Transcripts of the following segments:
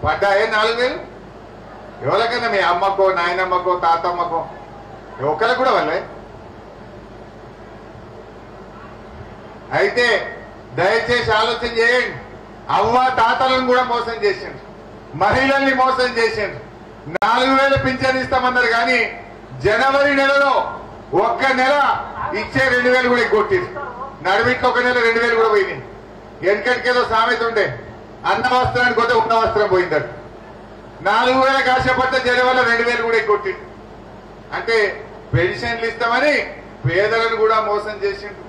పడ్డాయే 4000 ఎవరికైనా మీ అమ్మకో నాయనమ్మకో తాతమ్మకో ఒకరికి కూడా వాళ్ళే. అయితే దయచేసి ఆలోచన చేయండి. అవ్వ తాతలను కూడా మోసం చేసిండ్రు, మహిళల్ని మోసం చేసిండ్రు. 4000 పింఛన్ ఇస్తామన్నారు కానీ జనవరి నెలలో ఒక్క నెల ఇచ్చే 2000 కూడా ఎగ్గొట్టింది. నడిమిట్కి ఒక నెల 2000 కూడా పోయినాయి. వెనకటికేదో సామెత ఉండే, అన్న వస్త్రానికి పోతే ఉన్న వస్త్రం పోయిందట. 4000 కాశపడితే జనవరిలో 2000 కూడా ఎగ్గొట్టింది. అంటే పెన్షన్లు ఇస్తామని పేదలను కూడా మోసం చేసిండ్రు.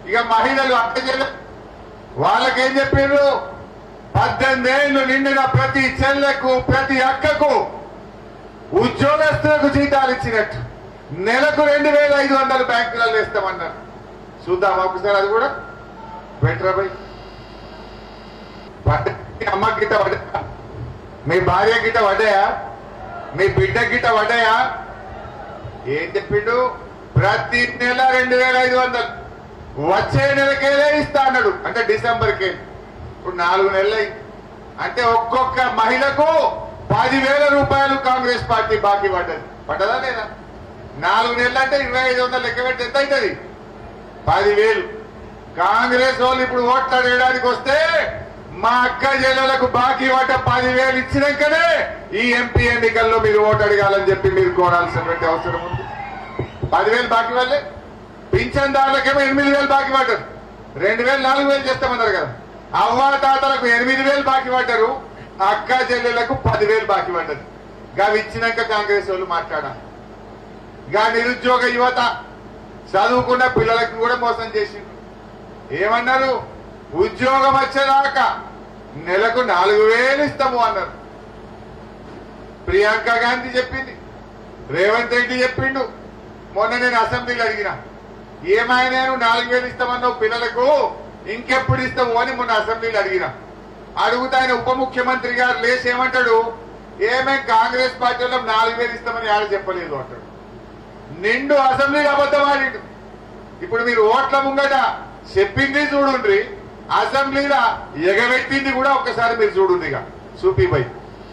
ఇక మహిళలు అక్క చెల్లె వాళ్ళకేం చెప్పారు? 18 ఏళ్ళు నిండిన ప్రతి చెల్లెకు ప్రతి అక్కకు ఉద్యోగస్తులకు జీతాలు ఇచ్చినట్టు నెలకు 2500 బ్యాంకులలో ఇస్తామన్నారు. చూద్దాం ఒకసారి అది కూడా బెటరా బై. అమ్మ గిట్ట పడ్డా, మీ భార్య గిట్ట పడ్డాయా, మీ బిడ్డ గిట్ట పడ్డాయా? ఏం చెప్పిండు? ప్రతి నెల 2500 వచ్చే నెలకేలే ఇస్తా అన్నాడు. అంటే డిసెంబర్కే. ఇప్పుడు 4 నెలలు అంటే ఒక్కొక్క మహిళకు 10,000 రూపాయలు కాంగ్రెస్ పార్టీ బాకీ పడ్డదా లేదా? 4 నెలలు అంటే 2500 లెక్క పెట్టి ఎంత అవుతుంది? 10,000. కాంగ్రెస్ వాళ్ళు ఇప్పుడు ఓట్లు అడగడానికి వస్తే మా అక్క చెల్లెలకు బాకీ పడ్డ 10,000 ఇచ్చినాకనే ఈ ఎంపీ ఎన్నికల్లో మీరు ఓటు అడగాలని చెప్పి మీరు కోరాల్సినటువంటి అవసరం ఉంది. 10,000 బాకీ వాళ్ళే. పింఛన్దారులకేమో 8,000 బాకీ పడ్డారు. 2,000 4,000 చేస్తామన్నారు కదా. అవ్వ తాతలకు 8,000 బాకీ పడ్డారు, అక్క చెల్లెలకు 10,000 బాకీ పడ్డది. అవి ఇచ్చినాక కాంగ్రెస్ వాళ్ళు మాట్లాడాలి. నిరుద్యోగ యువత చదువుకున్న పిల్లలకు కూడా మోసం చేసిండ్రు. ఏమన్నారు? ఉద్యోగం వచ్చేదాకా నెలకు 4,000 ఇస్తాము అన్నారు. ప్రియాంక గాంధీ చెప్పింది, రేవంత్ రెడ్డి చెప్పిండు. మొన్న నేను అసెంబ్లీలో అడిగిన, ఏమైనా 4,000 ఇస్తామన్నావు పిల్లలకు, ఇంకెప్పుడు ఇస్తావు అని మొన్న అసెంబ్లీలో అడిగిన. అడుగుతా ఆయన ఉప ముఖ్యమంత్రి గారు లేచి ఏమంటాడు? ఏమేం కాంగ్రెస్ పార్టీలో 4,000 ఇస్తామని ఆడ చెప్పలేదు అంటాడు. నిండు అసెంబ్లీలో అబద్ధం ఆడిండు. ఇప్పుడు మీరు ఓట్ల ముంగట చెప్పింది చూడుండ్రి, అసెంబ్లీలో ఎగబెట్టింది కూడా ఒక్కసారి మీరు చూడుండ్రిగా. సూపీ బై.